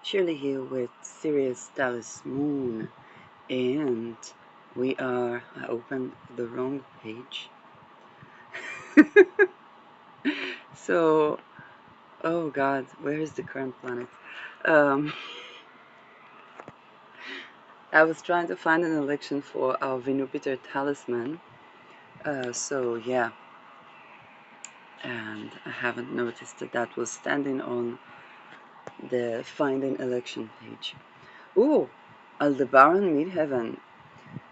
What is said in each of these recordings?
Shirley here with Sirius Dallas Moon, and I opened the wrong page. So, oh God, where is the current planet? Um, I was trying to find an election for our Venupiter talisman. So yeah, and I haven't noticed that that was standing on the Find an Election page. Ooh, Aldebaran Midheaven.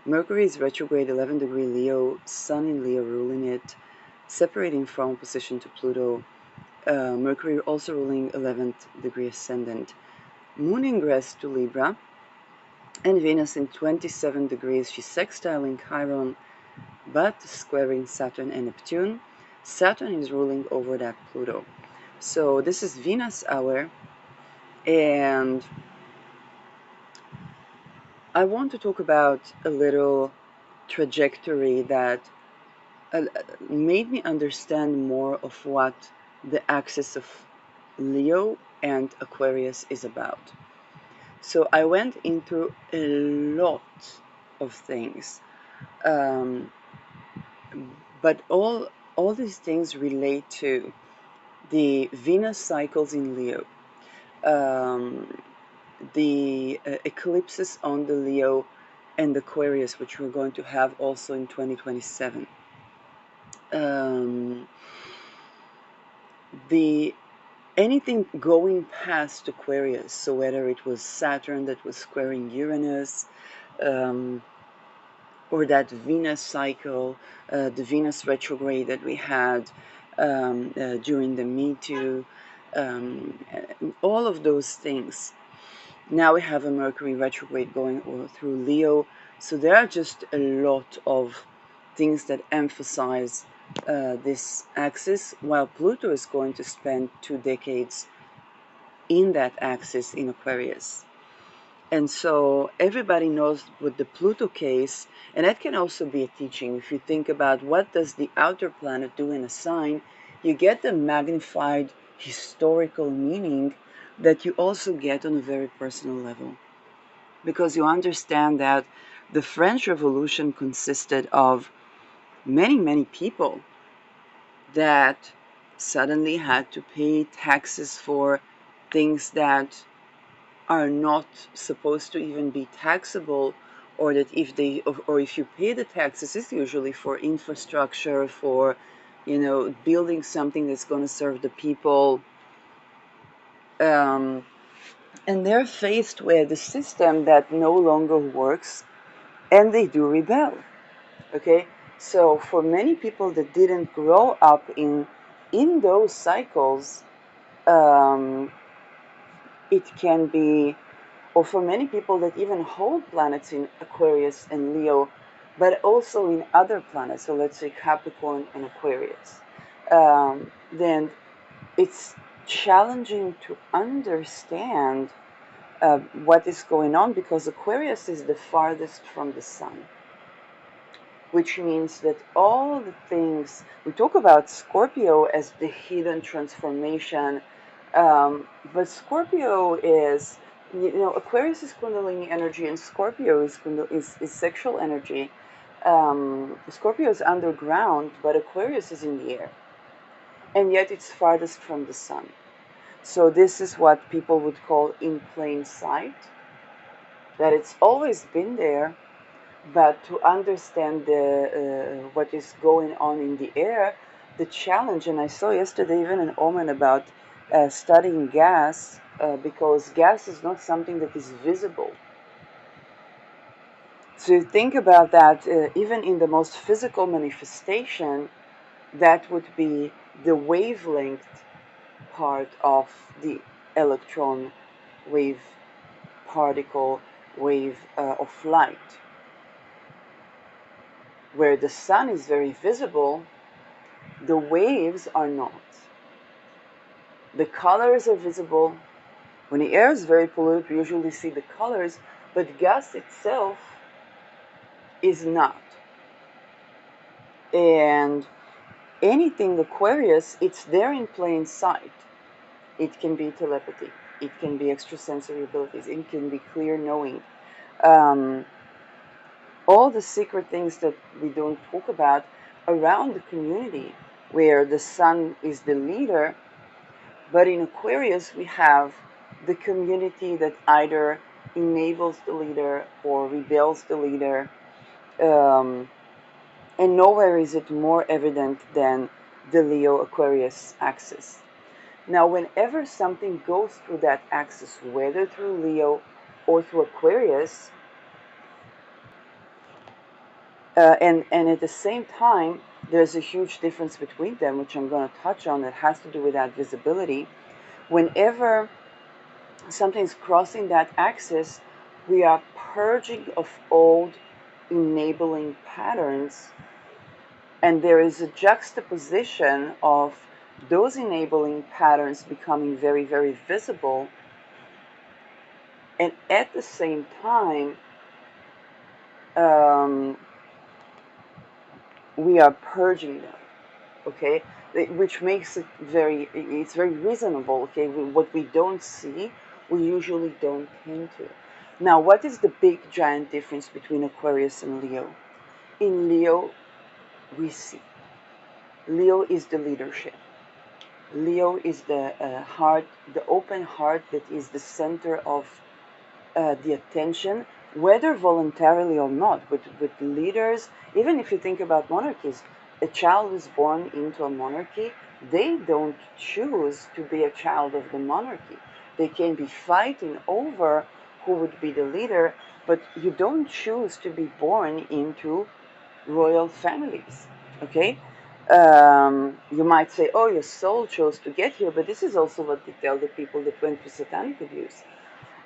Mercury is retrograde 11 degree Leo, Sun in Leo ruling it, separating from opposition to Pluto. Mercury also ruling 11th degree ascendant. Moon ingress to Libra, and Venus in 27 degrees. She's sextiling Chiron, but squaring Saturn and Neptune. Saturn is ruling over that Pluto. So this is Venus hour, and I want to talk about a little trajectory that made me understand more of what the axis of Leo and Aquarius is about. So I went into a lot of things, um, but all these things relate to the Venus cycles in Leo, um, the eclipses on the Leo and Aquarius, which we're going to have also in 2027. Um, the anything going past Aquarius, so whether it was Saturn that was squaring Uranus, um, or that Venus cycle, the Venus retrograde that we had during the Me Too, all of those things. Now we have a Mercury retrograde going through Leo, so there are just a lot of things that emphasize this axis, while Pluto is going to spend 2 decades in that axis in Aquarius. And so everybody knows with the Pluto case, and that can also be a teaching. If you think about what does the outer planet do in a sign, you get the magnified historical meaning that you also get on a very personal level. Because you understand that the French Revolution consisted of many, many people that suddenly had to pay taxes for things that are not supposed to even be taxable, or that if they or if you pay the taxes, it's usually for infrastructure, for building something that's going to serve the people, um, and they're faced with a system that no longer works, and they do rebel. Okay, so for many people that didn't grow up in those cycles, um, it can be, or for many people that even hold planets in Aquarius and Leo, but also in other planets, so let's say Capricorn and Aquarius, then it's challenging to understand what is going on, because Aquarius is the farthest from the sun, which means that all the things we talk about Scorpio as the hidden transformation, but Scorpio is, Aquarius is Kundalini energy, and Scorpio is sexual energy. Scorpio is underground, but Aquarius is in the air, and yet it's farthest from the sun. So this is what people would call in plain sight, that it's always been there, but to understand what is going on in the air, the challenge, and I saw yesterday even an omen about studying gas, because gas is not something that is visible. So you think about that, even in the most physical manifestation, that would be the wavelength part of the electron wave, particle wave of light. Where the sun is very visible, the waves are not. The colors are visible. When the air is very polluted, we usually see the colors, but gas itself is not. And anything Aquarius, it's there in plain sight. It can be telepathy. it can be extrasensory abilities, it can be clear knowing. Um, all the secret things that we don't talk about around the community, where the sun is the leader. But in Aquarius, we have the community that either enables the leader or rebels the leader. Um, and nowhere is it more evident than the Leo Aquarius axis. Now, whenever something goes through that axis, whether through Leo or through Aquarius, and at the same time, there's a huge difference between them, which I'm going to touch on, that has to do with that visibility. Whenever something's crossing that axis, we are purging of old enabling patterns, and there is a juxtaposition of those enabling patterns becoming very, very visible, and at the same time, we are purging them. Okay, which makes it it's very reasonable. Okay, what we don't see, we usually don't tend to. Now, what is the big giant difference between Aquarius and Leo? In Leo, we see. Leo is the leadership. Leo is the heart, the open heart that is the center of the attention, whether voluntarily or not. With leaders, even if you think about monarchies, a child is born into a monarchy, they don't choose to be a child of the monarchy. They can be fighting over who would be the leader, but you don't choose to be born into royal families. Okay? You might say, oh, your soul chose to get here, but this is also what they tell the people that went through satanic abuse.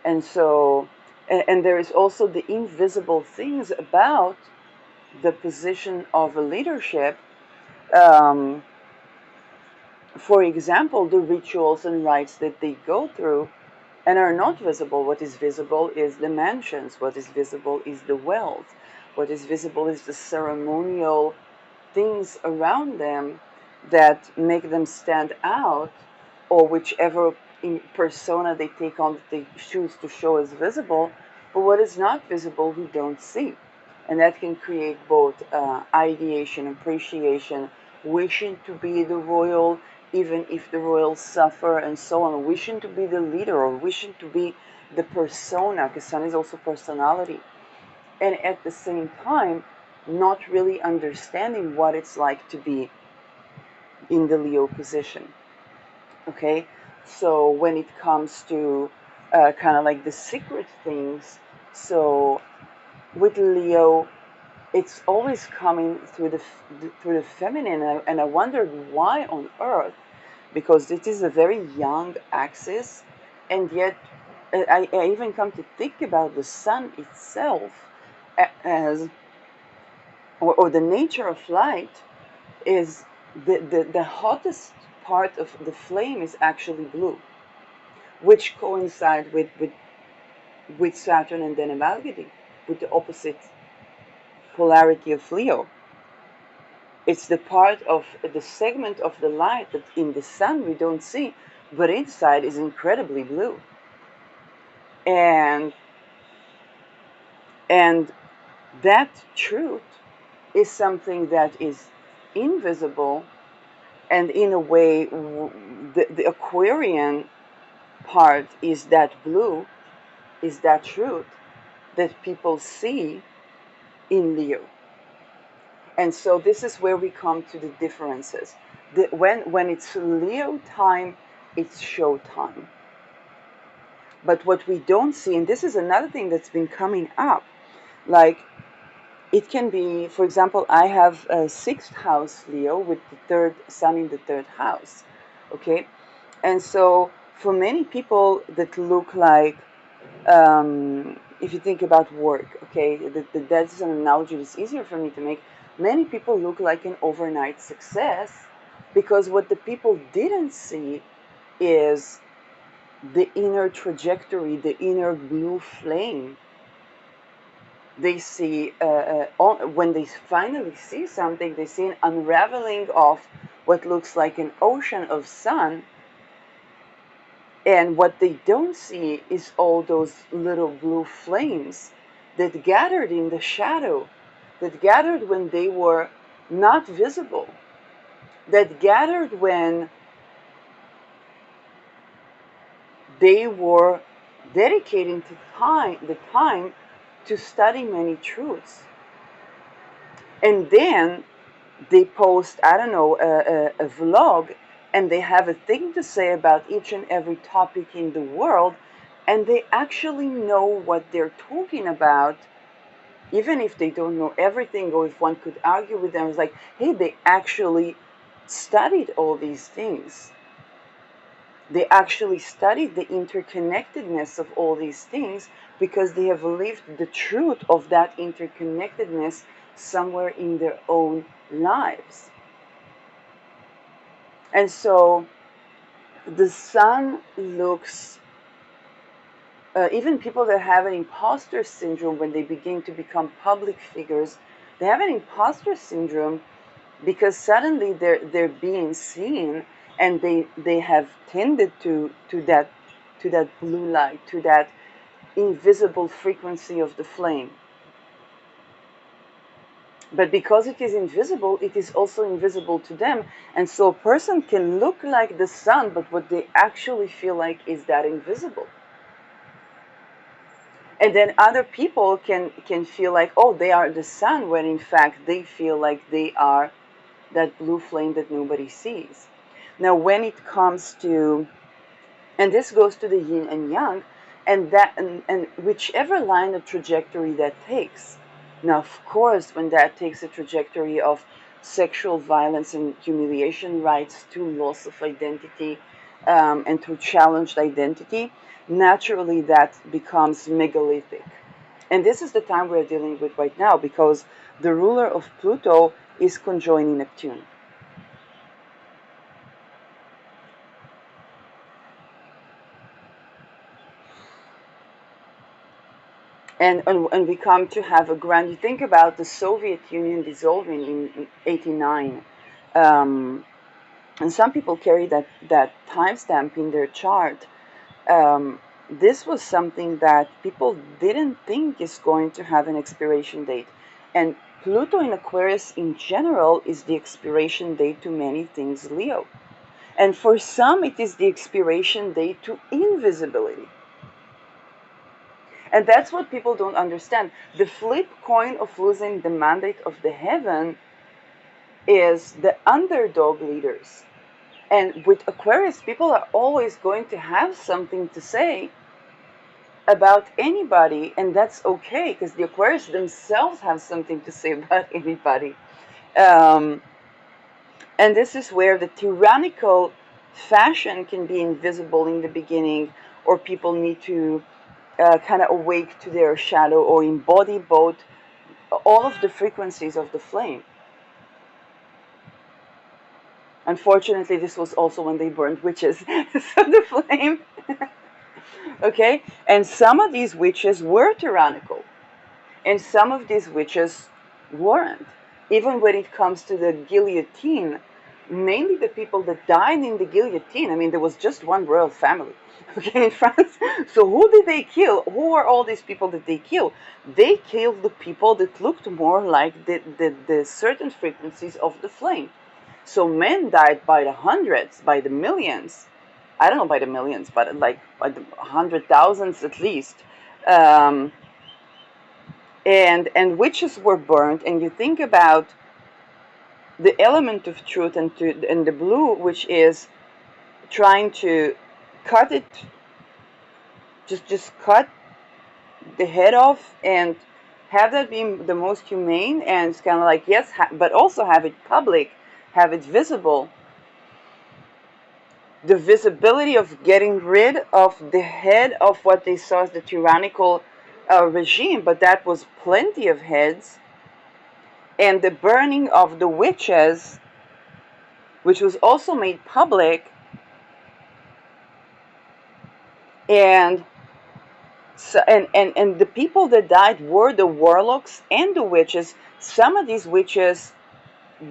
And so, and there is also the invisible things about the position of a leadership. Um, for example, the rituals and rites that they go through and are not visible. What is visible is the mansions. What is visible is the wealth. What is visible is the ceremonial things around them that make them stand out, or whichever persona they take on that they choose to show as visible. But what is not visible, we don't see. And that can create both ideation, appreciation, wishing to be the royal, even if the royals suffer, and so on, wishing to be the leader or wishing to be the persona, because sun is also personality. And at the same time, not really understanding what it's like to be in the Leo position. Okay, so when it comes to kind of like the secret things, so with Leo, it's always coming through the feminine, and I wondered why on earth, because it is a very young axis, and yet I even come to think about the sun itself as, or the nature of light is the hottest part of the flame is actually blue, which coincides with Saturn and then Amalgamating, with the opposite polarity of Leo. It's the part of the segment of the light that in the sun we don't see, but inside is incredibly blue. And that truth is something that is invisible, and in a way, the Aquarian part is that blue, is that truth that people see in Leo. And so this is where we come to the differences. When it's Leo time, it's show time. But what we don't see, and this is another thing that's been coming up, like it can be, for example, I have a 6th house Leo with the third sun in the 3rd house. Okay, and so for many people that look like, if you think about work, okay, that's an analogy that's easier for me to make. Many people look like an overnight success because what the people didn't see is the inner trajectory, the inner blue flame. They see, when they finally see something, they see an unraveling of what looks like an ocean of sun, And what they don't see is all those little blue flames that gathered in the shadow, that gathered when they were not visible, that gathered when they were dedicating the time to study many truths. And then they post, I don't know, a vlog, and they have a thing to say about each and every topic in the world, and they actually know what they're talking about, even if they don't know everything, or if one could argue with them. It's like, hey, they actually studied all these things. They actually studied the interconnectedness of all these things because they have lived the truth of that interconnectedness somewhere in their own lives. And so the sun looks, even people that have an imposter syndrome, when they begin to become public figures, they have an imposter syndrome because suddenly they're being seen, and they have tended to that blue light, to that invisible frequency of the flame. But because it is invisible, it is also invisible to them. And so a person can look like the sun, but what they actually feel like is that invisible. And then other people can feel like, oh, they are the sun, when in fact they feel like they are that blue flame that nobody sees. Now, when it comes to, and this goes to the yin and yang, and whichever line of trajectory that takes. Now, of course, when that takes a trajectory of sexual violence and humiliation, rights to loss of identity, and to challenged identity, naturally that becomes megalithic. And this is the time we're dealing with right now, because the ruler of Pluto is conjoining Neptune. And we come to have a grand, you think about the Soviet Union dissolving in 89, and some people carry that timestamp in their chart. This was something that people didn't think is going to have an expiration date. And Pluto in Aquarius in general is the expiration date to many things, Leo. And for some, it is the expiration date to invisibility. And that's what people don't understand. The flip coin of losing the mandate of the heaven is the underdog leaders. And with Aquarius, people are always going to have something to say about anybody, and that's okay, because the Aquarius themselves have something to say about anybody. And this is where the tyrannical fashion can be invisible in the beginning, or people need to kind of awake to their shadow, or embody both, all of the frequencies of the flame. Unfortunately, this was also when they burned witches. So the flame. Okay? And some of these witches were tyrannical, and some of these witches weren't. Even when it comes to the guillotine, mainly the people that died in the guillotine, I mean, there was just one royal family, okay, in France. So who did they kill? Who are all these people that they killed? They killed the people that looked more like the certain frequencies of the flame. So men died by the hundreds, by the millions. I don't know by the millions, but like by the 100,000s at least. And witches were burned. And you think about the element of truth, and the blue, which is trying to cut it, just cut the head off, and have that be the most humane. And it's kind of like, yes, but also have it public, have it visible. The visibility of getting rid of the head of what they saw as the tyrannical regime, but that was plenty of heads. And the burning of the witches, which was also made public. And so, and the people that died were the warlocks and the witches. Some of these witches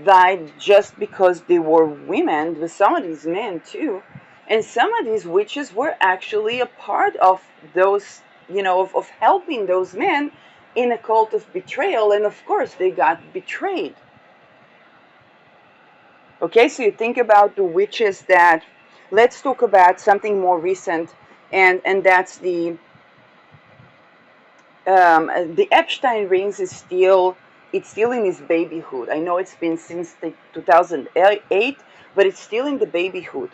died just because they were women, but some of these men too. And some of these witches were actually a part of those, of helping those men in a cult of betrayal. And of course, they got betrayed. Okay, so you think about the witches that, let's talk about something more recent, and that's the Epstein rings is still, it's still in its babyhood. I know it's been since 2008, but it's still in the babyhood.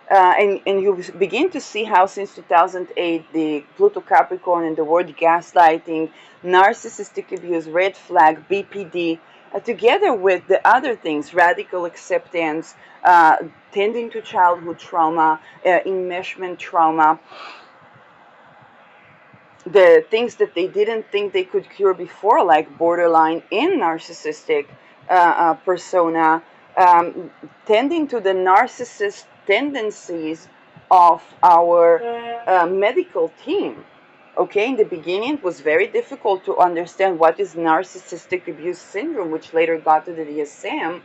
And you begin to see how since 2008 the Pluto Capricorn and the word gaslighting, narcissistic abuse, red flag, BPD, together with the other things, radical acceptance, tending to childhood trauma, enmeshment trauma, the things that they didn't think they could cure before, like borderline and narcissistic persona, um, tending to the narcissist tendencies of our medical team. Okay, in the beginning, it was very difficult to understand what is narcissistic abuse syndrome, which later got to the DSM,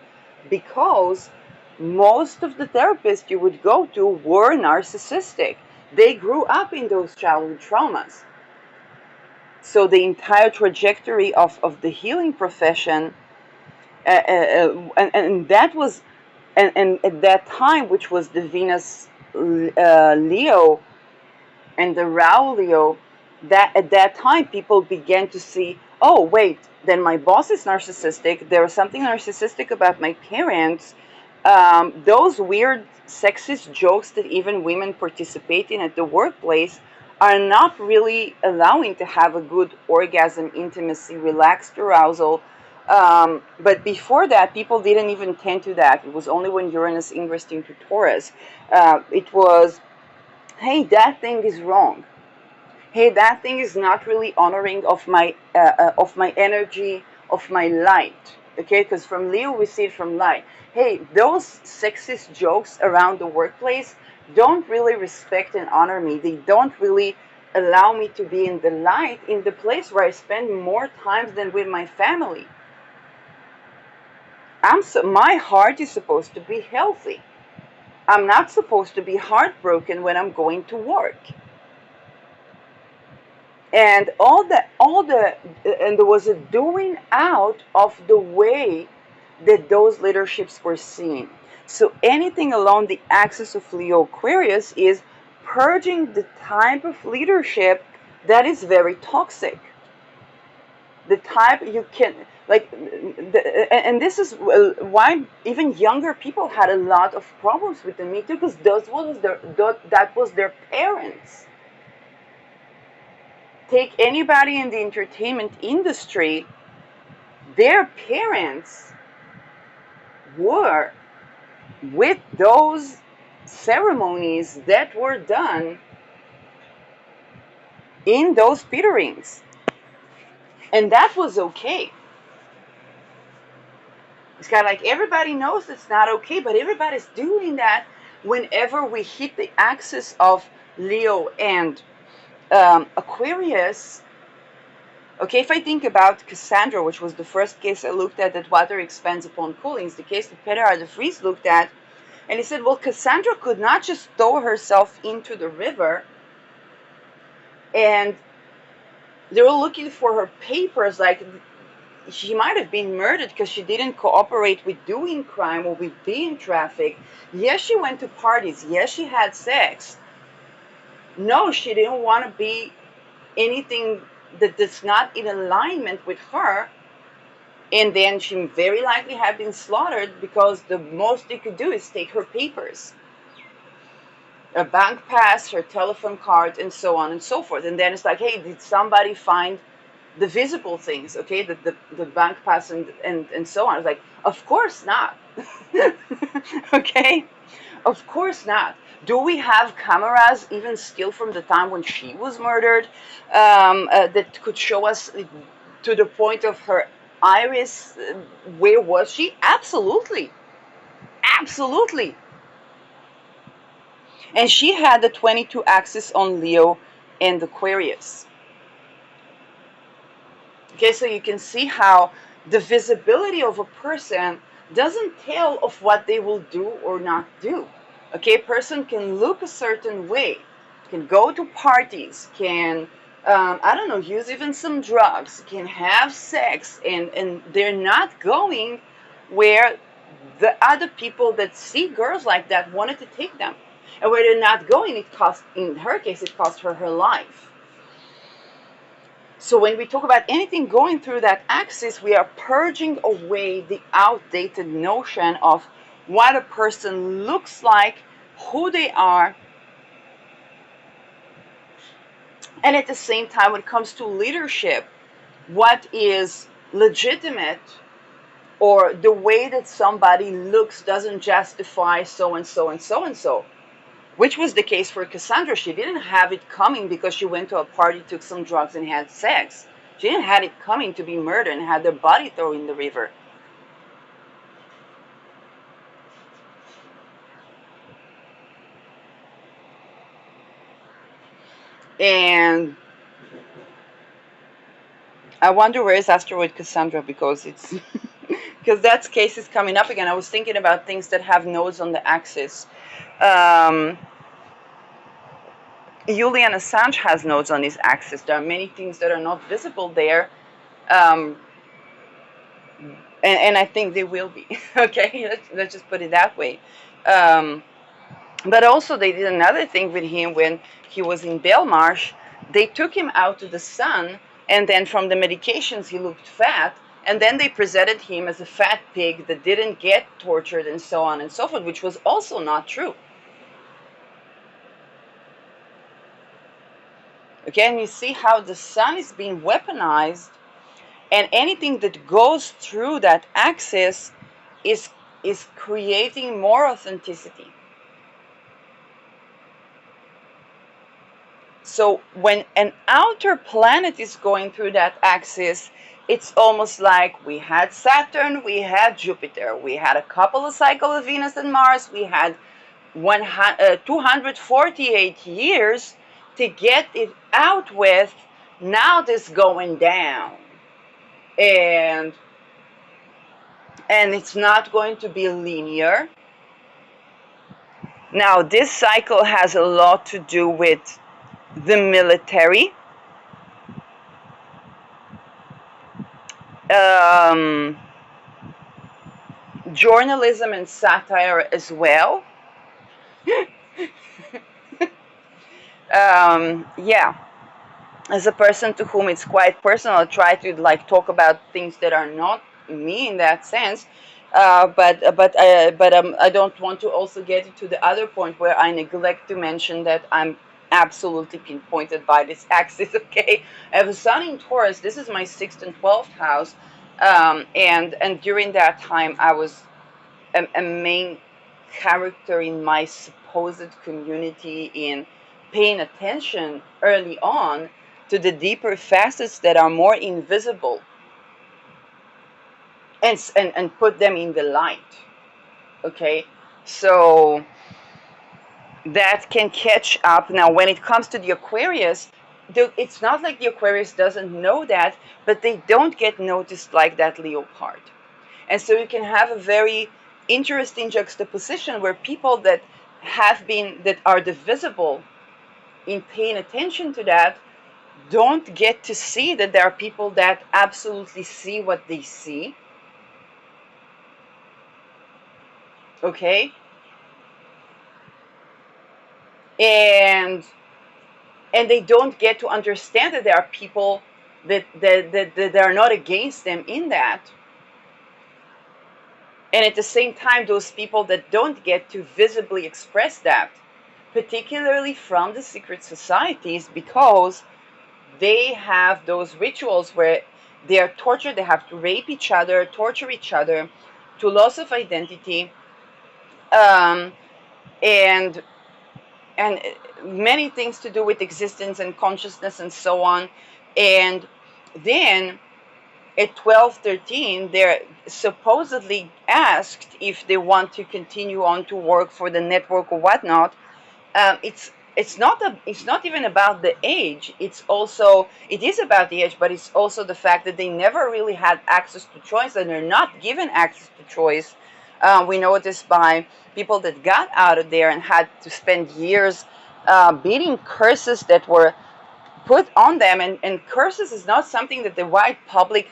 because most of the therapists you would go to were narcissistic. They grew up in those childhood traumas. So the entire trajectory of the healing profession, and that was, and at that time, which was the Venus Leo and the Rahu Leo, that at that time people began to see, oh wait, then my boss is narcissistic. There was something narcissistic about my parents. Those weird sexist jokes that even women participate in at the workplace are not really allowing to have a good orgasm, intimacy, relaxed arousal. But before that, people didn't even tend to that. It was only when Uranus ingressed into Taurus. It was, hey, that thing is wrong. Hey, that thing is not really honoring of my energy, of my light. Okay, because from Leo we see it from light. Hey, those sexist jokes around the workplace don't really respect and honor me. They don't really allow me to be in the light, in the place where I spend more time than with my family. My heart is supposed to be healthy. I'm not supposed to be heartbroken when I'm going to work. And and there was a doing out of the way that those leaderships were seen. So anything along the axis of Leo Aquarius is purging the type of leadership that is very toxic. The type you can, like, and this is why even younger people had a lot of problems with the Me Too, because that was their parents. Take anybody in the entertainment industry, their parents were with those ceremonies that were done in those Peter rings. And that was okay. It's kind of like everybody knows it's not okay, but everybody's doing that whenever we hit the axis of Leo and Aquarius. Okay, if I think about Cassandra, which was the first case I looked at, that water expands upon cooling, it's the case that Peter de Vries looked at, and he said, well, Cassandra could not just throw herself into the river, and they were looking for her papers, like she might have been murdered because she didn't cooperate with doing crime or with being trafficked. Yes, she went to parties. Yes, she had sex. No, she didn't want to be anything that's not in alignment with her. And then she very likely had been slaughtered because the most they could do is take her papers, a bank pass, her telephone card, and so on and so forth. And then it's like, hey, did somebody find the visible things, okay, the bank pass and so on? It's like, of course not. Okay, of course not. Do we have cameras even still from the time when she was murdered that could show us to the point of her iris? Where was she? Absolutely. Absolutely. And she had the 22 axis on Leo and Aquarius. Okay, so you can see how the visibility of a person doesn't tell of what they will do or not do. Okay, a person can look a certain way, can go to parties, can, I don't know, use even some drugs, can have sex, and they're not going where the other people that see girls like that wanted to take them. And where they're not going, it cost, in her case, it cost her her life. So when we talk about anything going through that axis, we are purging away the outdated notion of what a person looks like, who they are, and at the same time, when it comes to leadership, what is legitimate, or the way that somebody looks doesn't justify so and so and so and so. Which was the case for Cassandra. She didn't have it coming because she went to a party, took some drugs, and had sex. She didn't have it coming to be murdered and had their body thrown in the river. And I wonder where is asteroid Cassandra, because it's because that case is coming up again. I was thinking about things that have nodes on the axis. Julian Assange has nodes on his axis. There are many things that are not visible there. Um, and I think they will be. Okay, let's just put it that way. But also, they did another thing with him when he was in Belmarsh. They took him out to the sun, and then from the medications, he looked fat. And then they presented him as a fat pig that didn't get tortured and so on and so forth, which was also not true. Okay, and you see how the sun is being weaponized, and anything that goes through that axis is creating more authenticity. So when an outer planet is going through that axis, it's almost like we had Saturn, we had Jupiter, we had a couple of cycles of Venus and Mars, we had 248 years to get it out with. Now this going down, and it's not going to be linear. Now this cycle has a lot to do with the military, journalism and satire as well. Yeah, as a person to whom it's quite personal, I try to like talk about things that are not me in that sense. But I don't want to also get into the other point where I neglect to mention that I'm absolutely pinpointed by this axis. Okay, I have a sun in Taurus. This is my 6th and 12th house, and during that time I was a main character in my supposed community in paying attention early on to the deeper facets that are more invisible, and put them in the light. Okay, so that can catch up. Now when it comes to the Aquarius, it's not like the Aquarius doesn't know that, but they don't get noticed like that Leo part. And so you can have a very interesting juxtaposition where people that are divisible in paying attention to that don't get to see that there are people that absolutely see what they see. Okay? And they don't get to understand that there are people that are not against them in that. And at the same time, those people that don't get to visibly express that, particularly from the secret societies, because they have those rituals where they are tortured, they have to rape each other, torture each other, to loss of identity, um, and many things to do with existence and consciousness and so on. And then at 12-13, they're supposedly asked if they want to continue on to work for the network or whatnot. It's not even about the age. It is about the age, but it's also the fact that they never really had access to choice, and they're not given access to choice We know this by people that got out of there and had to spend years beating curses that were put on them. And curses is not something that the white public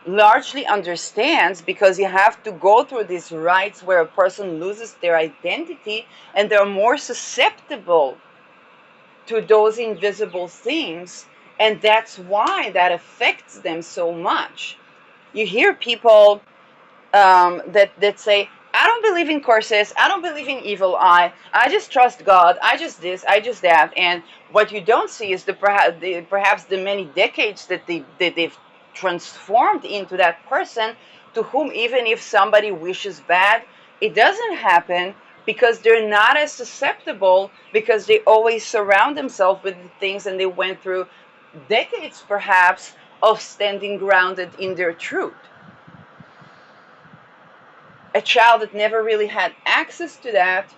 largely understands, because you have to go through these rites where a person loses their identity and they're more susceptible to those invisible things, and that's why that affects them so much. You hear people that say, I don't believe in curses, I don't believe in evil eye, I just trust God, I just this, I just that. And what you don't see is perhaps the many decades that they've transformed into that person, to whom even if somebody wishes bad, it doesn't happen, because they're not as susceptible, because they always surround themselves with the things, and they went through decades perhaps of standing grounded in their truth. A child that never really had access to that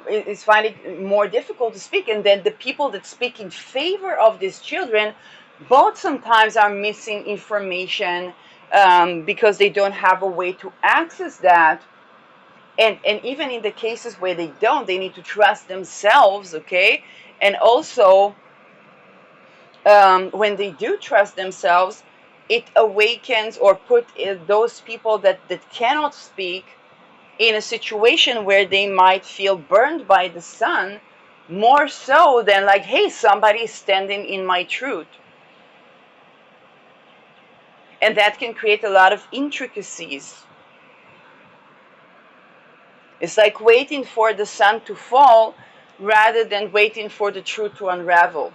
is finding it more difficult to speak. And then the people that speak in favor of these children, both sometimes are missing information because they don't have a way to access that. And even in the cases where they don't, they need to trust themselves, okay? And also, when they do trust themselves, it awakens or put those people that cannot speak in a situation where they might feel burned by the sun, more so than like, hey, somebody's standing in my truth. And that can create a lot of intricacies. It's like waiting for the sun to fall rather than waiting for the truth to unravel.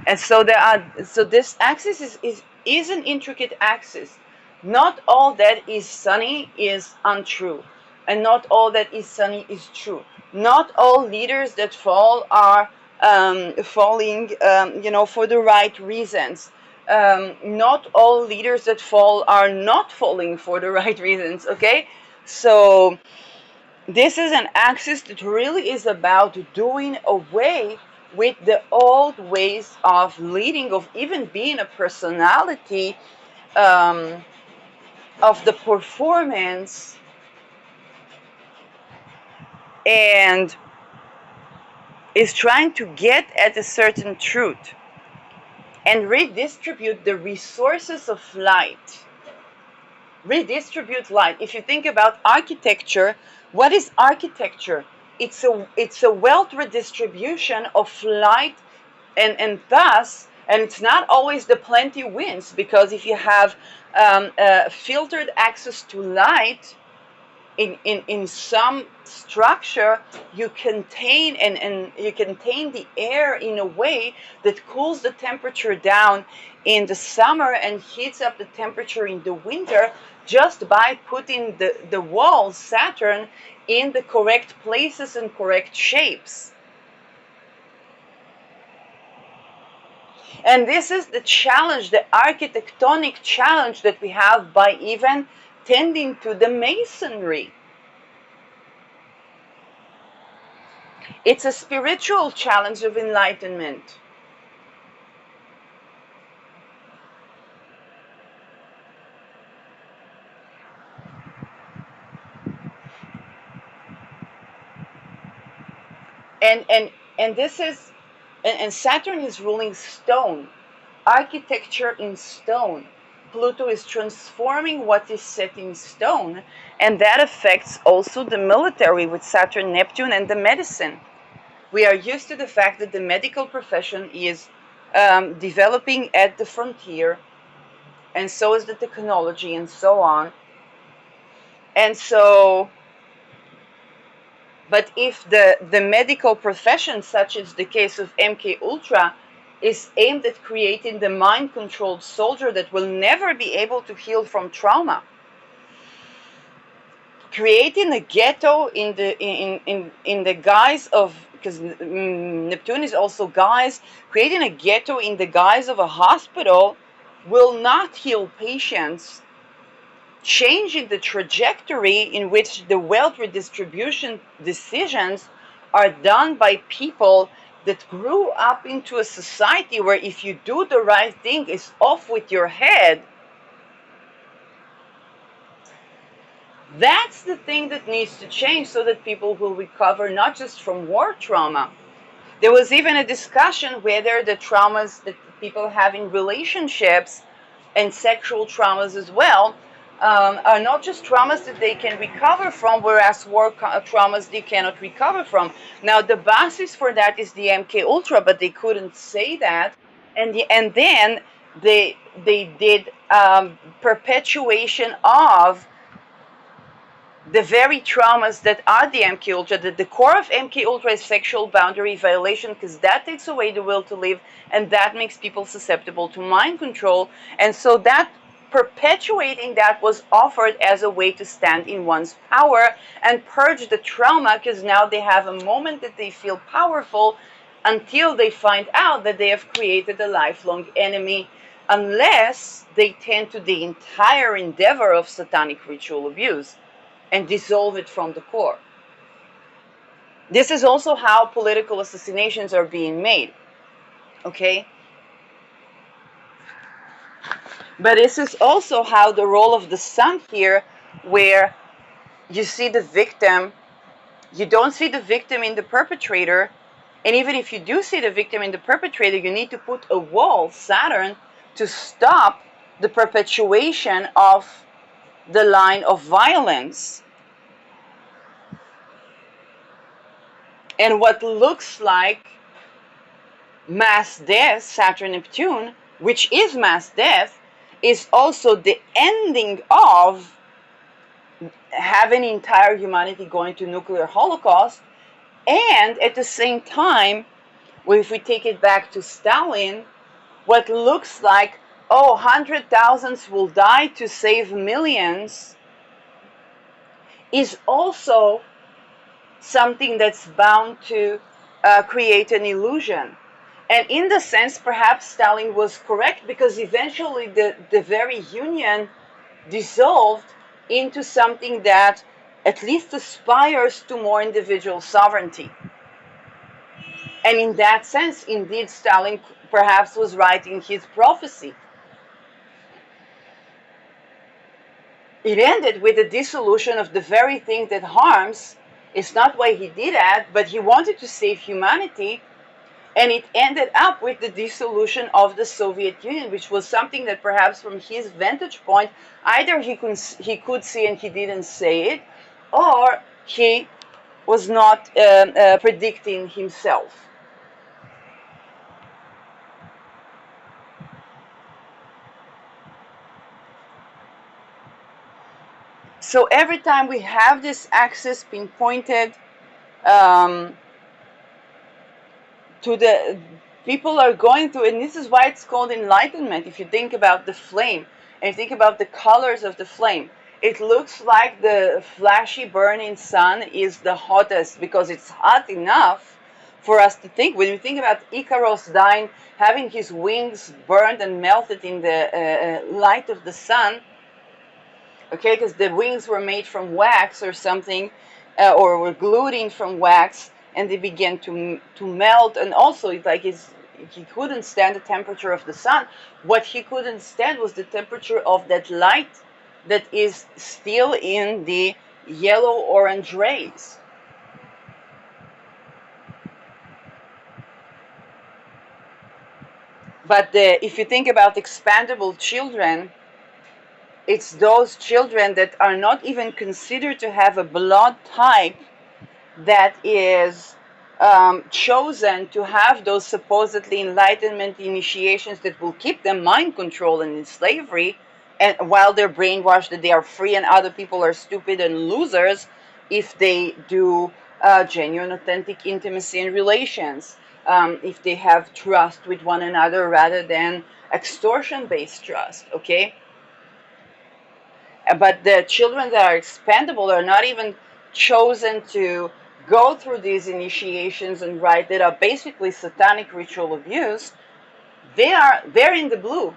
And so this axis is an intricate axis. Not all that is sunny is untrue, and not all that is sunny is true. Not all leaders that fall are falling, for the right reasons. Not all leaders that fall are not falling for the right reasons. Okay, so this is an axis that really is about doing away with the old ways of leading, of even being a personality, of the performance, and is trying to get at a certain truth and redistribute the resources of light. Redistribute light. If you think about architecture, what is architecture? It's a wealth redistribution of light, and thus, and it's not always the plenty wins, because if you have filtered access to light in some structure, you contain and you contain the air in a way that cools the temperature down in the summer and heats up the temperature in the winter, just by putting the walls, Saturn, in the correct places and correct shapes. And this is the challenge, the architectonic challenge that we have by even tending to the masonry. It's a spiritual challenge of enlightenment. And this is, and Saturn is ruling stone, architecture in stone. Pluto is transforming what is set in stone, and that affects also the military with Saturn, Neptune, and the medicine. We are used to the fact that the medical profession is developing at the frontier, and so is the technology, and so on. And so, but if the medical profession, such as the case of MK Ultra, is aimed at creating the mind-controlled soldier that will never be able to heal from trauma, creating a ghetto in the guise of, because Neptune is also guise, creating a ghetto in the guise of a hospital will not heal patients. Changing the trajectory in which the wealth redistribution decisions are done by people that grew up into a society where if you do the right thing, it's off with your head. That's the thing that needs to change so that people will recover not just from war trauma. There was even a discussion whether the traumas that people have in relationships and sexual traumas as well are not just traumas that they can recover from, whereas war traumas they cannot recover from. Now, the basis for that is the MK Ultra, but they couldn't say that, and then they did perpetuation of the very traumas that are the MK Ultra. The core of MK Ultra is sexual boundary violation, because that takes away the will to live, and that makes people susceptible to mind control. And so that perpetuating that was offered as a way to stand in one's power and purge the trauma, because now they have a moment that they feel powerful, until they find out that they have created a lifelong enemy, unless they tend to the entire endeavor of satanic ritual abuse and dissolve it from the core. This is also how political assassinations are being made, okay? But this is also how the role of the sun here, where you see the victim, you don't see the victim in the perpetrator, and even if you do see the victim in the perpetrator, you need to put a wall, Saturn, to stop the perpetuation of the line of violence. And what looks like mass death, Saturn Neptune, which is mass death, is also the ending of having entire humanity going to nuclear holocaust. And at the same time, if we take it back to Stalin, what looks like, oh, 100,000s will die to save millions, is also something that's bound to create an illusion. And in the sense, perhaps Stalin was correct, because eventually the very union dissolved into something that at least aspires to more individual sovereignty. And in that sense, indeed, Stalin perhaps was right in his prophecy. It ended with the dissolution of the very thing that harms. It's not why he did that, but he wanted to save humanity. And it ended up with the dissolution of the Soviet Union, which was something that perhaps from his vantage point, either he could see and he didn't say it, or he was not predicting himself. So every time we have this axis pinpointed to the people are going through, and this is why it's called enlightenment. If you think about the flame and think about the colors of the flame, it looks like the flashy burning sun is the hottest, because it's hot enough for us to think. When we think about Icarus dying, having his wings burned and melted in the light of the sun, okay, because the wings were made from wax or something, or were glued in from wax, and they began to melt. And also, it's like he couldn't stand the temperature of the sun. What he couldn't stand was the temperature of that light that is still in the yellow-orange rays. But if you think about expandable children, it's those children that are not even considered to have a blood type that is chosen to have those supposedly enlightenment initiations that will keep them mind controlled and in slavery, and while they're brainwashed that they are free and other people are stupid and losers if they do genuine, authentic intimacy and relations, if they have trust with one another rather than extortion-based trust, okay? But the children that are expendable are not even chosen to go through these initiations and right that are basically satanic ritual abuse. They're in the blue.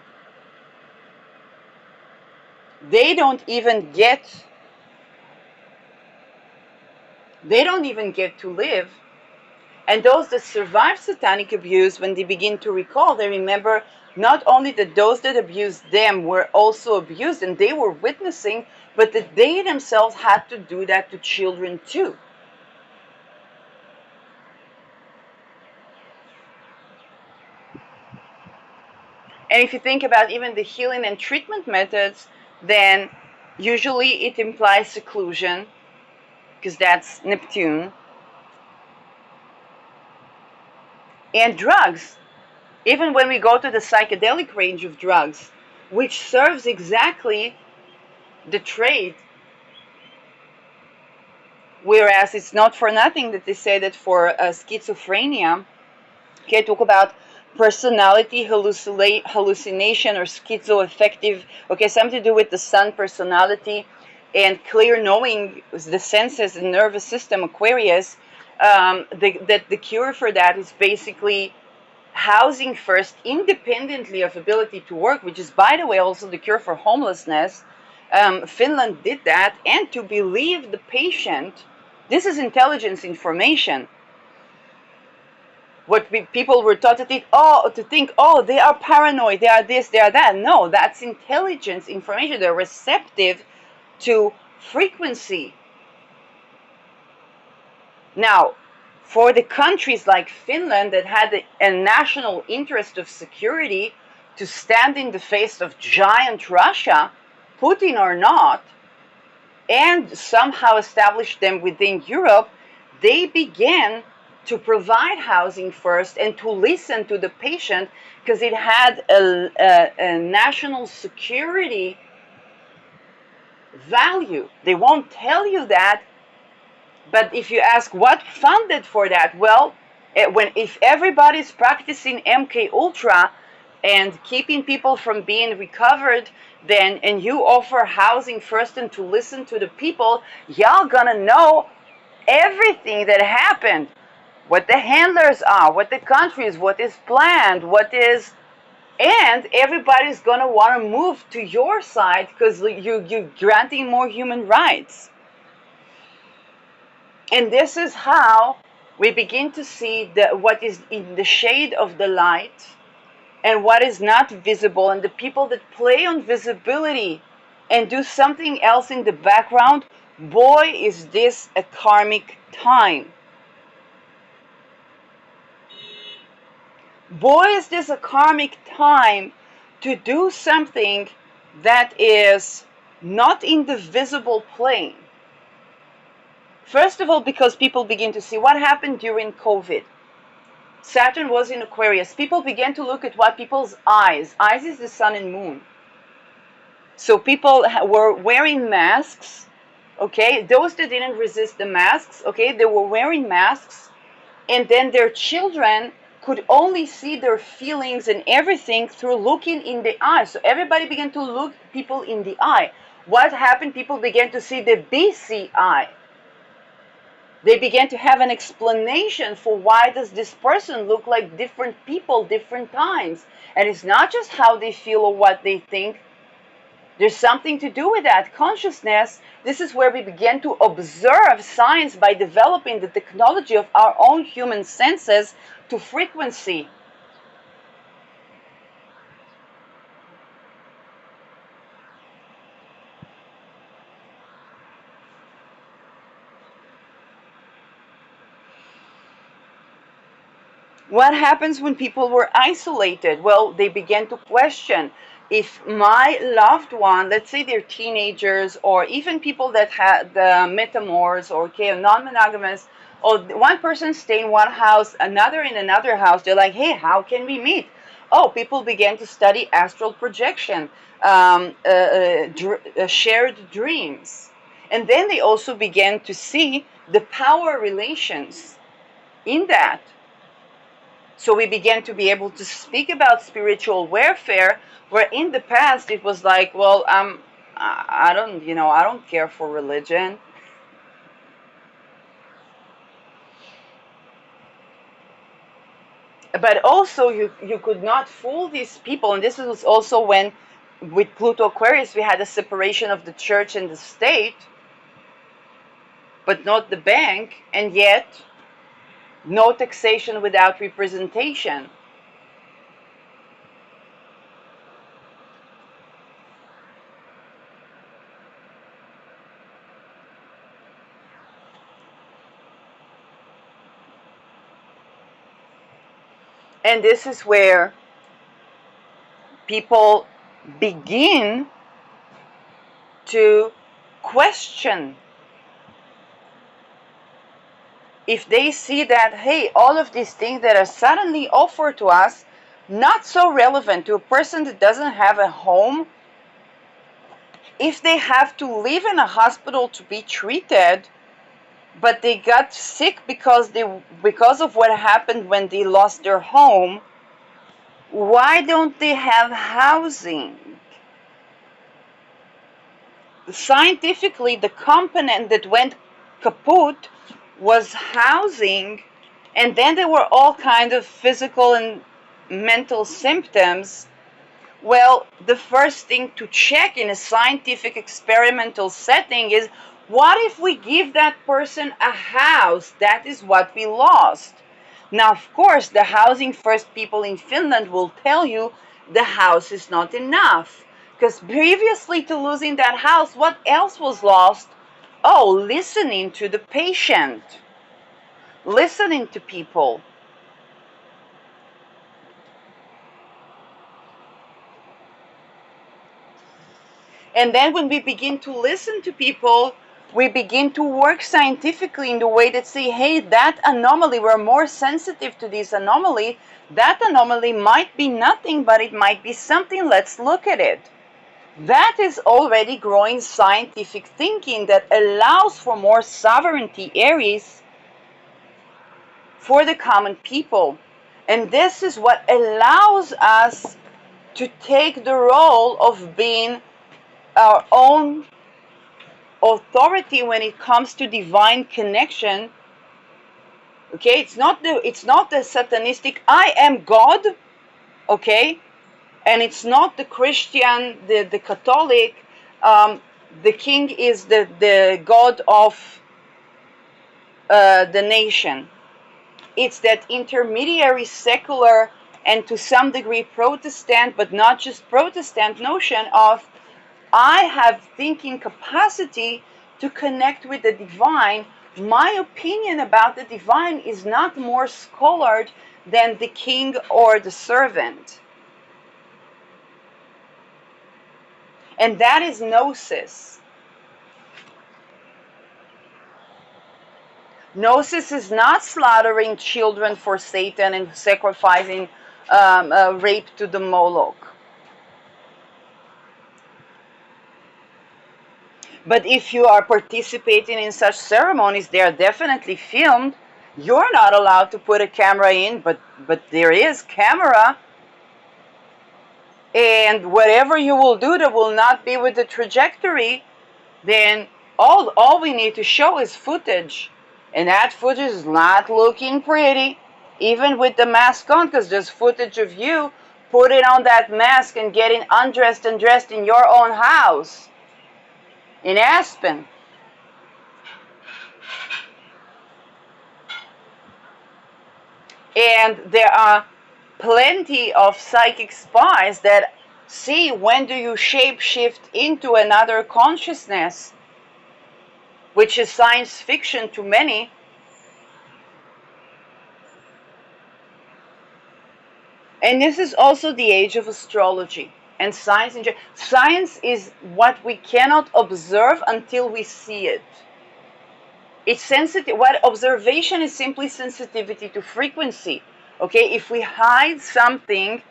They don't even get to live, And those that survive satanic abuse, when they begin to recall, they remember not only that those that abused them were also abused and they were witnessing, but that they themselves had to do that to children too. And if you think about even the healing and treatment methods, then usually it implies seclusion, because that's Neptune, and drugs. Even when we go to the psychedelic range of drugs, which serves exactly the trait, whereas it's not for nothing that they say that for schizophrenia, okay, talk about personality hallucination or schizoaffective, okay, something to do with the sun personality and clear knowing, the senses and nervous system, Aquarius. The cure for that is basically housing first, independently of ability to work, which is, by the way, also the cure for homelessness. Finland did that, and to believe the patient. This is intelligence information. What people were taught to think, oh, they are paranoid, they are this, they are that. No, that's intelligence information. They're receptive to frequency. Now, for the countries like Finland that had a national interest of security to stand in the face of giant Russia, Putin or not, and somehow establish them within Europe, they began to provide housing first and to listen to the patient, because it had a national security value. They won't tell you that, but if you ask what funded for that, well, if everybody's practicing MK Ultra and keeping people from being recovered, then, and you offer housing first and to listen to the people, y'all gonna know everything that happened, what the handlers are, what the countries, what is planned, what is, and everybody's gonna want to move to your side because you're granting more human rights. And this is how we begin to see what is in the shade of the light and what is not visible, and the people that play on visibility and do something else in the background. Boy, is this a karmic time. Boy, is this a karmic time to do something that is not in the visible plane. First of all, because people begin to see what happened during COVID. Saturn was in Aquarius. People began to look at what people's eyes is the sun and moon. So people were wearing masks, okay? Those that didn't resist the masks, okay, they were wearing masks, and then their children could only see their feelings and everything through looking in the eye. So everybody began to look people in the eye. What happened? People began to see the BCI. They began to have an explanation for why does this person look like different people, different times. And it's not just how they feel or what they think. There's something to do with that. Consciousness, this is where we begin to observe science by developing the technology of our own human senses to frequency. What happens when people were isolated? Well, they began to question if my loved one, let's say they're teenagers, or even people that had metamors or non-monogamous, or one person stay in one house, another in another house, they're like, hey, how can we meet? Oh, people began to study astral projection, shared dreams. And then they also began to see the power relations in that. So we began to be able to speak about spiritual warfare, where in the past it was like, well, I don't care for religion. But also you could not fool these people. And this was also when, with Pluto Aquarius, we had a separation of the church and the state, but not the bank. And yet No taxation without representation. And this is where people begin to question. If they see that, hey, all of these things that are suddenly offered to us, not so relevant to a person that doesn't have a home, if they have to live in a hospital to be treated, but they got sick because of what happened when they lost their home, why don't they have housing? Scientifically, the component that went kaput was housing, and then there were all kinds of physical and mental symptoms. Well, the first thing to check in a scientific experimental setting is, what if we give that person a house? That is what we lost. Now, of course, the housing first people in Finland will tell you the house is not enough. Because previously to losing that house, what else was lost? Oh, listening to the patient, listening to people. And then when we begin to listen to people, we begin to work scientifically in the way that say, hey, that anomaly, we're more sensitive to this anomaly. That anomaly might be nothing, but it might be something. Let's look at it. That is already growing scientific thinking that allows for more sovereignty areas for the common people. And this is what allows us to take the role of being our own authority when it comes to divine connection. Okay, it's not the satanistic I am God, okay, and it's not the Christian, the Catholic, the king is the god of the nation. It's that intermediary secular and to some degree Protestant, but not just Protestant notion of I have thinking capacity to connect with the divine. My opinion about the divine is not more scholared than the king or the servant. And that is gnosis. Gnosis is not slaughtering children for Satan and sacrificing rape to the Moloch. But if you are participating in such ceremonies, they are definitely filmed. You're not allowed to put a camera in, but there is camera. And whatever you will do that will not be with the trajectory, then all we need to show is footage. And that footage is not looking pretty, even with the mask on, because there's footage of you putting on that mask and getting undressed and dressed in your own house in Aspen. And there are plenty of psychic spies that see when do you shapeshift into another consciousness, which is science fiction to many. And this is also the age of astrology and science in general. Science is what we cannot observe until we see it. It's sensitive. What observation is simply sensitivity to frequency. Okay, if we hide something,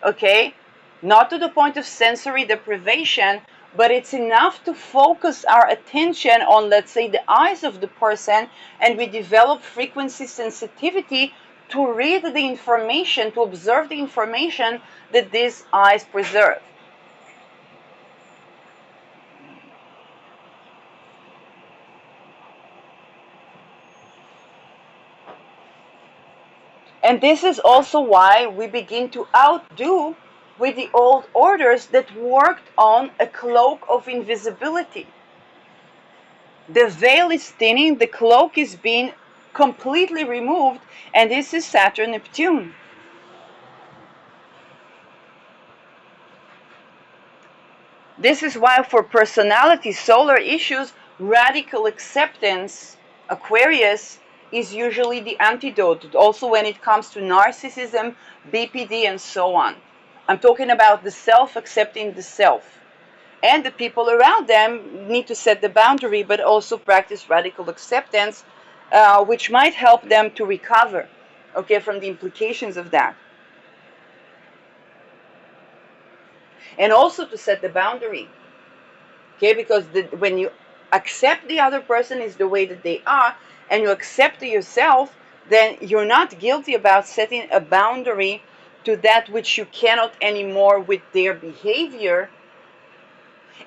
okay, not to the point of sensory deprivation, but it's enough to focus our attention on, let's say, the eyes of the person, and we develop frequency sensitivity to read the information, to observe the information that these eyes preserve. And this is also why we begin to outdo with the old orders that worked on a cloak of invisibility. The veil is thinning, the cloak is being completely removed, and this is Saturn Neptune. This is why for personality, solar issues, radical acceptance, Aquarius, is usually the antidote. Also when it comes to narcissism, BPD, and so on. I'm talking about the self accepting the self. And the people around them need to set the boundary, but also practice radical acceptance, which might help them to recover, okay, from the implications of that. And also to set the boundary. Okay, because when you accept the other person is the way that they are, and you accept yourself, then you're not guilty about setting a boundary to that which you cannot anymore with their behavior.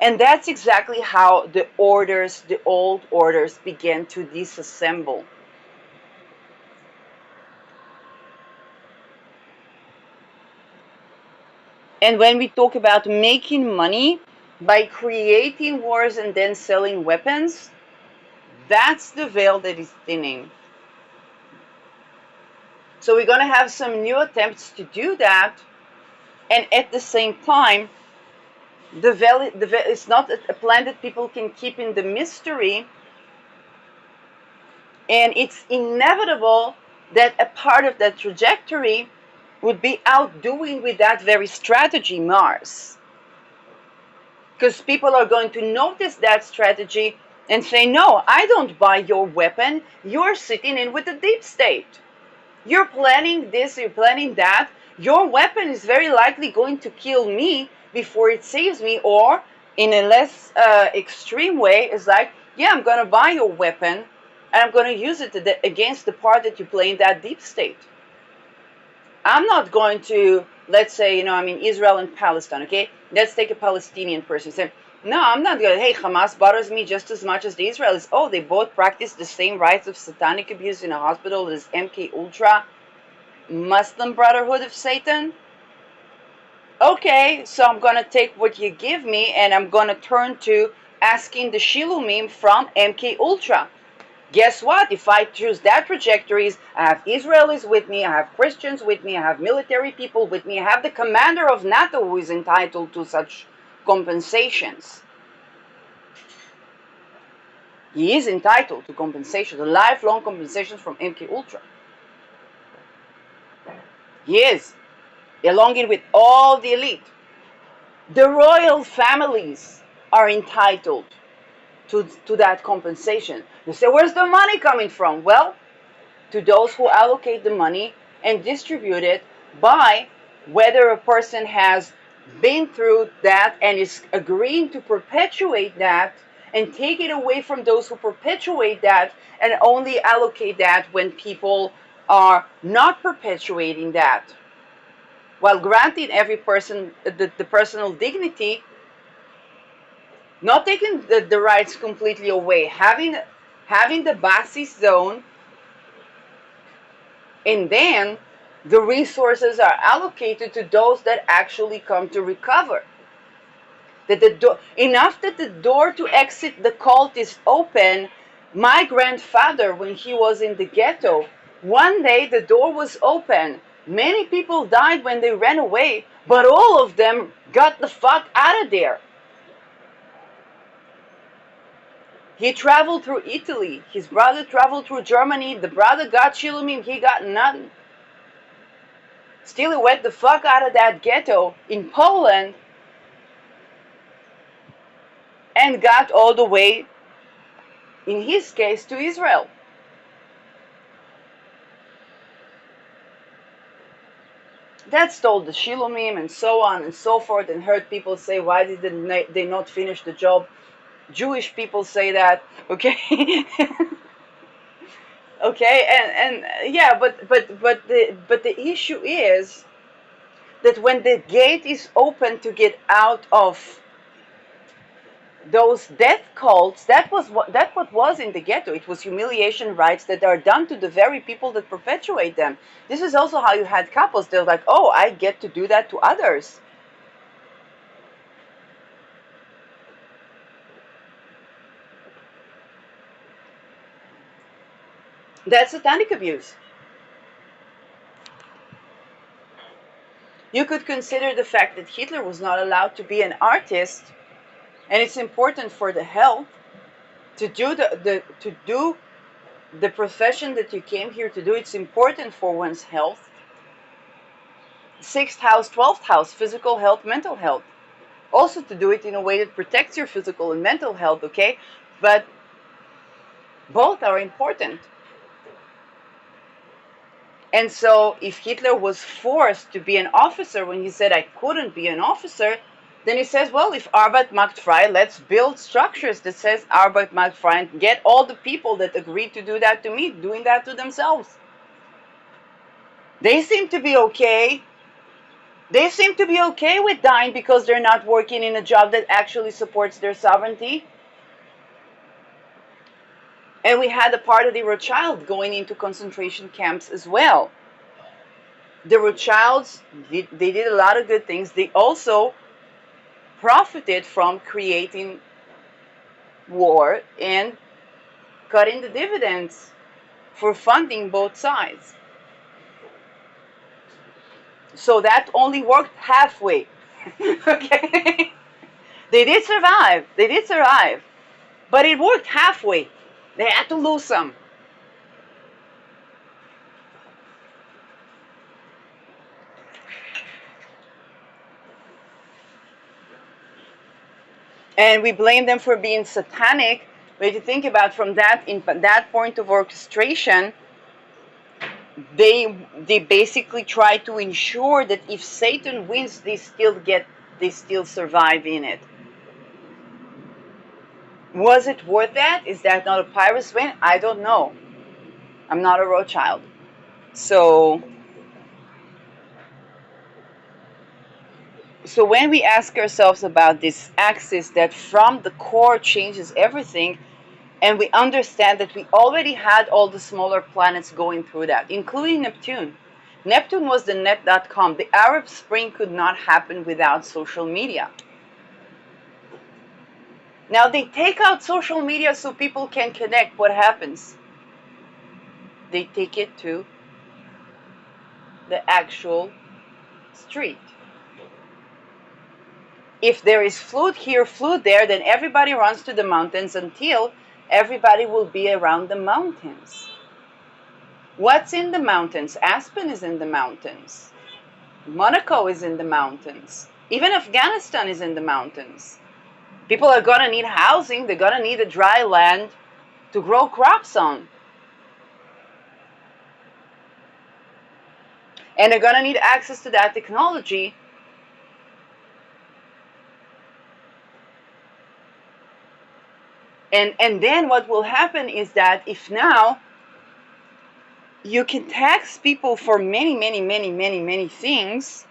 And that's exactly how the orders, the old orders, began to disassemble. And when we talk about making money by creating wars and then selling weapons, that's the veil that is thinning. So we're going to have some new attempts to do that, and at the same time, the veil is not a plan that people can keep in the mystery, and it's inevitable that a part of that trajectory would be outdoing with that very strategy, Mars. Because people are going to notice that strategy and say, no, I don't buy your weapon, you're sitting in with the deep state. You're planning this, you're planning that. Your weapon is very likely going to kill me before it saves me, or in a less extreme way, it's like, yeah, I'm going to buy your weapon and I'm going to use it against the part that you play in that deep state. I'm not going to, let's say, Israel and Palestine, okay? Let's take a Palestinian person. Say, no, I'm not going to, hey, Hamas bothers me just as much as the Israelis. Oh, they both practice the same rites of satanic abuse in a hospital as MK Ultra, Muslim Brotherhood of Satan. Okay, so I'm going to take what you give me and I'm going to turn to asking the Shilumim from MK Ultra. Guess what? If I choose that trajectories, I have Israelis with me, I have Christians with me, I have military people with me, I have the commander of NATO who is entitled to such compensations. He is entitled to compensation, the lifelong compensations from MK Ultra. He is, along with all the elite. The royal families are entitled to that compensation. You say, where's the money coming from? Well, to those who allocate the money and distribute it by whether a person has been through that and is agreeing to perpetuate that, and take it away from those who perpetuate that and only allocate that when people are not perpetuating that, while granting every person the personal dignity, not taking the rights completely away, having the basis zone, and then the resources are allocated to those that actually come to recover. That enough that the door to exit the cult is open. My grandfather, when he was in the ghetto, one day the door was open. Many people died when they ran away, but all of them got the fuck out of there. He traveled through Italy. His brother traveled through Germany. The brother got Shilumim. He got nothing. Still, he went the fuck out of that ghetto in Poland and got all the way, in his case, to Israel. That stole the Shilumim and so on and so forth, and heard people say, why did they not finish the job? Jewish people say that, okay? Okay, and yeah, but the issue is that when the gate is open to get out of those death cults, that what was in the ghetto. It was humiliation rites that are done to the very people that perpetuate them. This is also how you had couples. They're like, oh, I get to do that to others. That's satanic abuse. You could consider the fact that Hitler was not allowed to be an artist, and it's important for the health to do the profession that you came here to do. It's important for one's health. 6th house, 12th house, physical health, mental health. Also to do it in a way that protects your physical and mental health, okay? But both are important. And so if Hitler was forced to be an officer when he said I couldn't be an officer, then he says, well, if Arbeit macht frei, let's build structures that says Arbeit macht frei and get all the people that agreed to do that to me doing that to themselves. They seem to be okay. They seem to be okay with dying because they're not working in a job that actually supports their sovereignty. And we had a part of the Rothschild going into concentration camps as well. The Rothschilds, they did a lot of good things. They also profited from creating war and cutting the dividends for funding both sides. So that only worked halfway. Okay? They did survive. They did survive. But it worked halfway. They had to lose some. And we blame them for being satanic. But if you think about from that point of orchestration, they basically try to ensure that if Satan wins, they still survive in it. Was it worth that? Is that not a Pyrrhus win? I don't know. I'm not a Rothschild. So when we ask ourselves about this axis that from the core changes everything, and we understand that we already had all the smaller planets going through that, including Neptune. Neptune was the net.com. The Arab Spring could not happen without social media. Now they take out social media so people can connect. What happens? They take it to the actual street. If there is flood here, flood there, then everybody runs to the mountains until everybody will be around the mountains. What's in the mountains? Aspen is in the mountains. Monaco is in the mountains. Even Afghanistan is in the mountains. People are going to need housing. They're going to need a dry land to grow crops on. And they're going to need access to that technology. And then what will happen is that if now you can tax people for many things,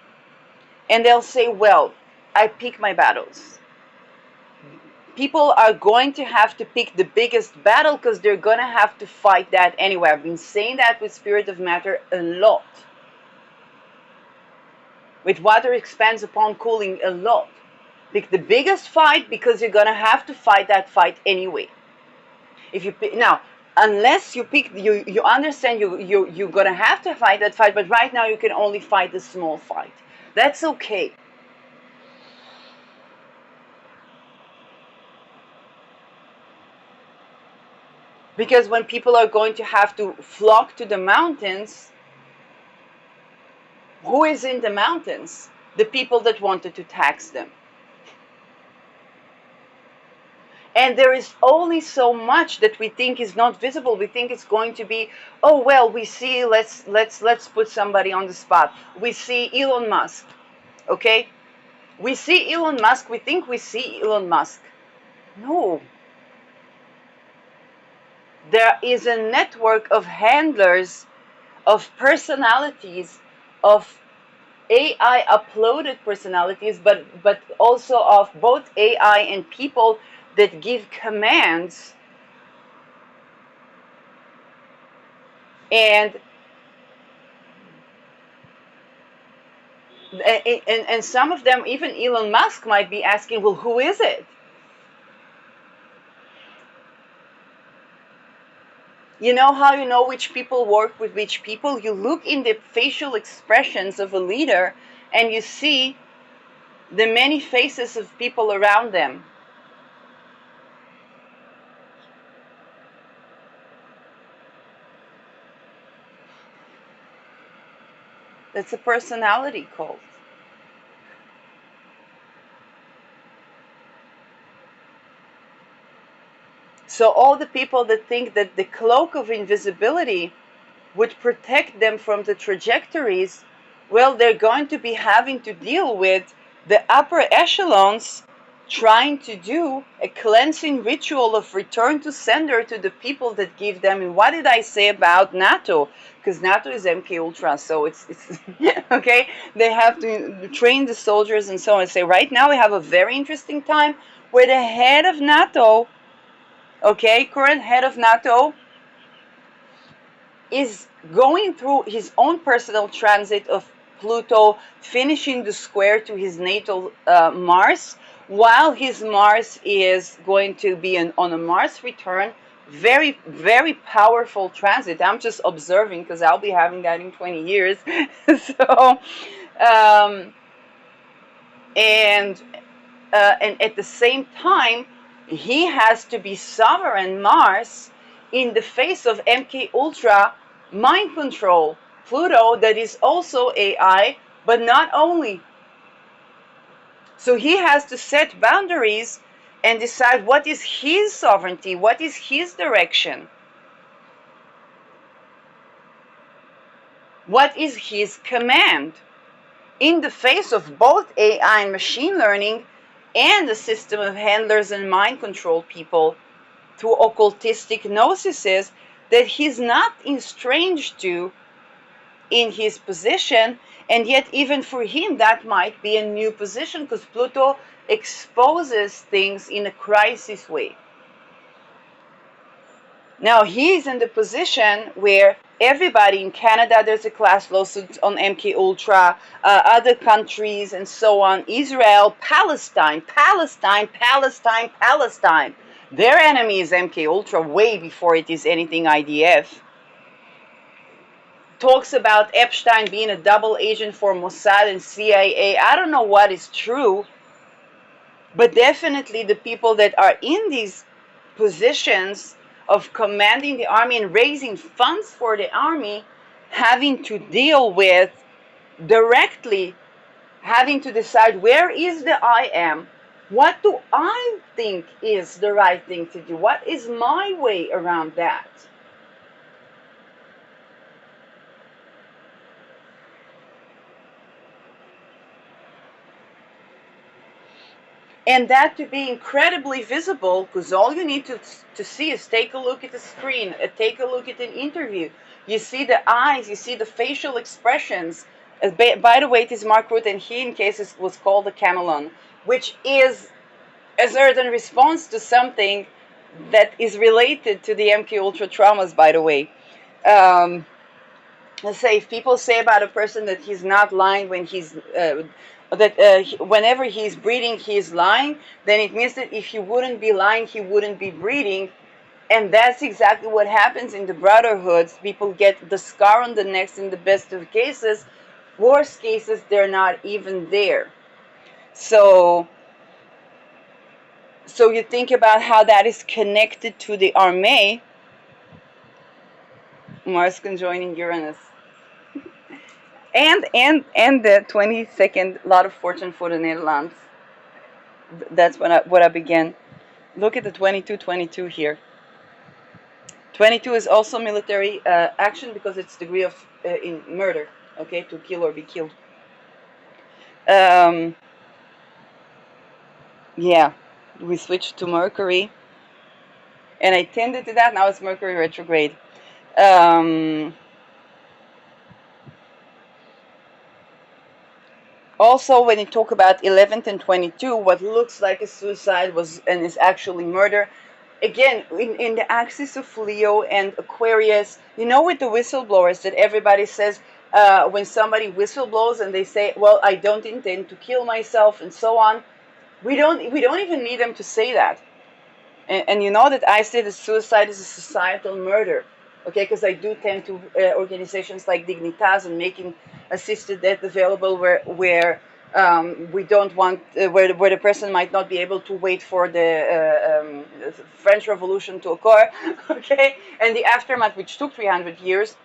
and they'll say, well, I pick my battles. People are going to have to pick the biggest battle because they're going to have to fight that anyway. I've been saying that with Spirit of Matter a lot. With Water Expands Upon Cooling a lot. Pick the biggest fight because you're going to have to fight that fight anyway. If you pick, now, unless you pick, you understand you're going to have to fight that fight, but right now you can only fight the small fight. That's okay. Because when people are going to have to flock to the mountains, who is in the mountains? The people that wanted to tax them. And there is only so much that we think is not visible. We think it's going to be, oh well, we see, let's put somebody on the spot. We see Elon Musk, okay? We see Elon Musk, we think we see Elon Musk. No. There is a network of handlers, of personalities, of AI uploaded personalities, but also of both AI and people that give commands, and some of them, even Elon Musk might be asking, well, who is it? You know how you know which people work with which people? You look in the facial expressions of a leader and you see the many faces of people around them. That's a personality cult. So all the people that think that the cloak of invisibility would protect them from the trajectories, well, they're going to be having to deal with the upper echelons trying to do a cleansing ritual of return to sender to the people that give them. And what did I say about NATO? Because NATO is MK Ultra, so it's okay. They have to train the soldiers and so on. And say right now we have a very interesting time where the head of NATO, okay, current head of NATO, is going through his own personal transit of Pluto, finishing the square to his natal Mars, while his Mars is going to be on a Mars return. Very, very powerful transit. I'm just observing because I'll be having that in 20 years. So, um, and and at the same time, he has to be sovereign Mars in the face of MK Ultra mind control Pluto, that is also AI, but not only. So he has to set boundaries and decide what is his sovereignty, what is his direction, what is his command in the face of both AI and machine learning and a system of handlers and mind control people through occultistic gnosis that he's not estranged to in his position. And yet even for him that might be a new position because Pluto exposes things in a crisis way. Now he's in the position where everybody in Canada, there's a class lawsuit on MK Ultra, other countries and so on, Israel, Palestine, their enemy is MK Ultra way before it is anything IDF. Talks about Epstein being a double agent for Mossad and CIA. I don't know what is true, but definitely the people that are in these positions of commanding the army and raising funds for the army, having to deal with directly, having to decide where is the I am, what do I think is the right thing to do, what is my way around that. And that to be incredibly visible, because all you need to see is take a look at the screen, take a look at an interview. You see the eyes, you see the facial expressions. By the way, it is Mark Rutte, and he in cases was called the Camelon, which is a certain response to something that is related to the MK Ultra traumas, by the way. Let's say if people say about a person that he's not lying when he's whenever he's breathing he's lying, then it means that if he wouldn't be lying he wouldn't be breathing. And that's exactly what happens in the brotherhoods. People get the scar on the neck in the best of cases. Worst cases, they're not even there. So you think about how that is connected to the armée. Mars conjoining Uranus. And the 22nd lot of fortune for the Netherlands. That's what I began. Look at the 22 here. 22 is also military action because it's degree of in murder. Okay, to kill or be killed. Yeah, we switched to Mercury, and I tended to that. Now it's Mercury retrograde. Also, when you talk about 11th and 22, what looks like a suicide was and is actually murder. Again, in the axis of Leo and Aquarius, you know, with the whistleblowers that everybody says when somebody whistleblows and they say, "Well, I don't intend to kill myself," and so on. We don't even need them to say that. And you know that I say that suicide is a societal murder. Okay, because I do tend to organizations like Dignitas and making assisted death available where we don't want where the person might not be able to wait for the French Revolution to occur. Okay, and the aftermath, which took 300 years,